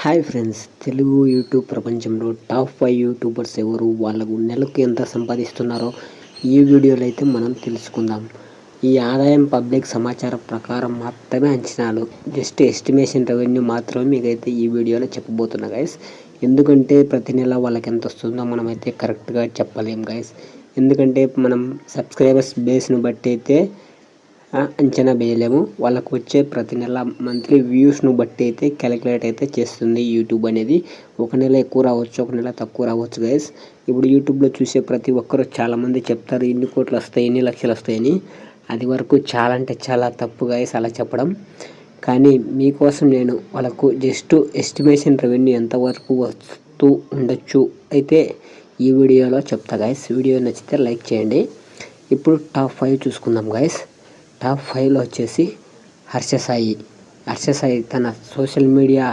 Hi friends, Telugu YouTube ప్రపంచంలో top 5 YouTubers ఎవరు, వాళ్ళకు నెలకు ఎంత సంపాదిస్తున్నారో ఈ వీడియోలో అయితే మనం తెలుసుకుందాం. ఈ ఆదాయం పబ్లిక్ సమాచారం ప్రకారం మాత్రమే అంచనాలు, జస్ట్ ఎస్టిమేషన్ రెవెన్యూ మాత్రమే మీకైతే ఈ వీడియోలో చెప్పబోతున్నా గైస్. ఎందుకంటే ప్రతి నెల వాళ్ళకి ఎంత వస్తుందో మనమైతే కరెక్ట్గా చెప్పలేం గైస్. ఎందుకంటే మనం సబ్స్క్రైబర్స్ బేస్ను బట్టి అయితే అంచనా వేయలేము. వాళ్ళకు వచ్చే ప్రతి నెల మంత్లీ వ్యూస్ను బట్టి అయితే క్యాలిక్యులేట్ అయితే చేస్తుంది యూట్యూబ్ అనేది. ఒక నెల ఎక్కువ రావచ్చు, ఒక నెల తక్కువ రావచ్చు గైస్. ఇప్పుడు యూట్యూబ్లో చూసే ప్రతి ఒక్కరు చాలామంది చెప్తారు ఇన్ని కోట్లు వస్తాయి, ఇన్ని లక్షలు వస్తాయని. అది వరకు చాలా అంటే చాలా తప్పు గైస్ అలా చెప్పడం. కానీ మీకోసం నేను వాళ్ళకు జస్ట్ ఎస్టిమేషన్ రెవెన్యూ ఎంతవరకు వస్తూ ఉండొచ్చు అయితే ఈ వీడియోలో చెప్తా గైస్. వీడియో నచ్చితే లైక్ చేయండి. ఇప్పుడు టాప్ 5 చూసుకుందాం గైస్. టాప్ 5లో వచ్చేసి హర్ష సాయి తన సోషల్ మీడియా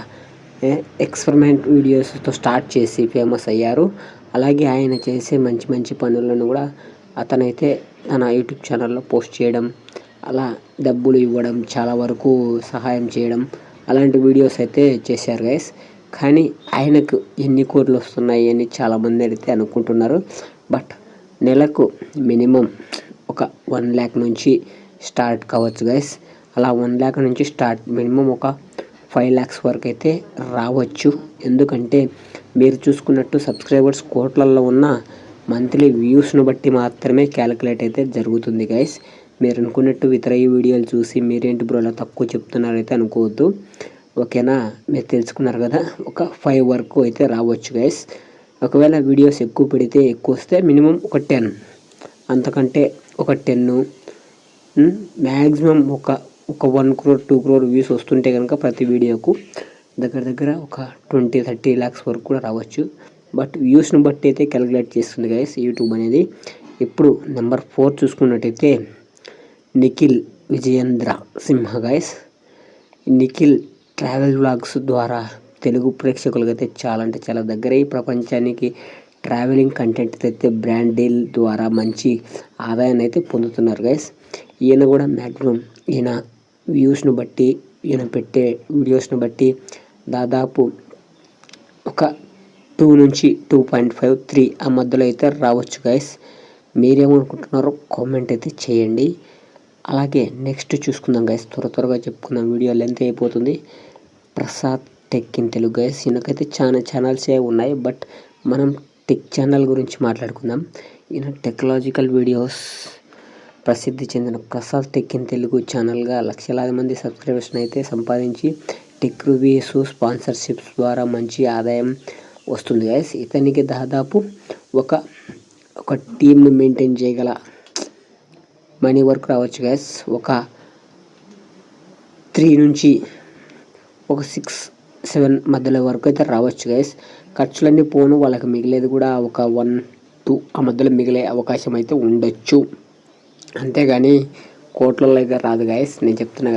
ఎక్స్పెరిమెంట్ వీడియోస్తో స్టార్ట్ చేసి ఫేమస్ అయ్యారు. అలాగే ఆయన చేసే మంచి మంచి పనులను కూడా అతనైతే తన యూట్యూబ్ ఛానల్లో పోస్ట్ చేయడం, అలా డబ్బులు ఇవ్వడం, చాలా వరకు సహాయం చేయడం, అలాంటి వీడియోస్ అయితే చేశారు గైస్. కానీ ఆయనకు ఎన్ని కోట్లు వస్తున్నాయి అని చాలామంది అయితే అనుకుంటున్నారు. బట్ నెలకు మినిమం ఒక 1 lakh నుంచి స్టార్ట్ కావచ్చు గైస్. అలా 1 lakh నుంచి స్టార్ట్ మినిమం ఒక 5 lakhs వరకు అయితే రావచ్చు. ఎందుకంటే మీరు చూసుకున్నట్టు సబ్స్క్రైబర్స్ కోట్లల్లో ఉన్న మంత్లీ వ్యూస్ను బట్టి మాత్రమే క్యాలిక్యులేట్ అయితే జరుగుతుంది గైస్. మీరు అనుకున్నట్టు ఇతర ఈ వీడియోలు చూసి మీరేంటి బ్రో అలా తక్కువ చెప్తున్నారైతే అనుకోవద్దు, ఓకేనా. మీరు తెలుసుకున్నారు కదా, ఒక 5 వరకు అయితే రావచ్చు గైస్. ఒకవేళ వీడియోస్ ఎక్కువ పెడితే ఎక్కువ వస్తే మినిమం ఒక 10, అంతకంటే ఒక 10 మ్యాక్సిమం ఒక 1 crore 2 crore వ్యూస్ వస్తుంటే కనుక ప్రతి వీడియోకు దగ్గర ఒక 20-30 lakhs వరకు కూడా రావచ్చు. బట్ వ్యూస్ను బట్టి అయితే క్యాలిక్యులేట్ చేస్తుంది గైస్ యూట్యూబ్ అనేది. ఇప్పుడు నెంబర్ 4 చూసుకున్నట్టయితే నిఖిల్ విజయేంద్ర సింహ గైస్. నిఖిల్ ట్రావెల్ వ్లాగ్స్ ద్వారా తెలుగు ప్రేక్షకులకైతే చాలా అంటే చాలా దగ్గర ఈ ప్రపంచానికి ట్రావెలింగ్ కంటెంట్ అయితే బ్రాండ్ డీల్ ద్వారా మంచి ఆదాయాన్ని అయితే పొందుతున్నారు గైస్. ఈయన కూడా మ్యాక్సిమం ఈయన వ్యూస్ను బట్టి, ఈయన పెట్టే వీడియోస్ను బట్టి దాదాపు ఒక 2 నుంచి 2.5, 3 ఆ మధ్యలో అయితే రావచ్చు గైస్. మీరేమనుకుంటున్నారో కామెంట్ అయితే చేయండి. అలాగే నెక్స్ట్ చూసుకుందాం గైస్, త్వరగా చెప్పుకుందాం, వీడియో లెంత్ అయిపోతుంది. Prasad tech in Telugu guys. ఈయనకైతే చాలా ఛానల్సే ఉన్నాయి, బట్ మనం టెక్ ఛానల్ గురించి మాట్లాడుకుందాం. ఈయన టెక్నాలజికల్ వీడియోస్ ప్రసిద్ధి చెందిన ప్రసాద్ టెక్ ఇన్ తెలుగు ఛానల్గా లక్షలాది మంది సబ్స్క్రైబర్స్ని అయితే సంపాదించి టెక్ రివ్యూస్, స్పాన్సర్షిప్స్ ద్వారా మంచి ఆదాయం వస్తుంది గైస్. ఇతనికి దాదాపు ఒక టీమ్ని మెయింటైన్ చేయగల మనీ వర్క్ రావచ్చు గైస్. ఒక 3 నుంచి ఒక 6-7 మధ్యలో వరకు అయితే రావచ్చు గైస్. ఖర్చులన్నీ పోను, వాళ్ళకి మిగిలేది కూడా ఒక 1-2 ఆ మధ్యలో మిగిలే అవకాశం అయితే ఉండొచ్చు. అంతేగాని కోట్లలో అయితే రాదు గైస్, నేను చెప్తున్నా.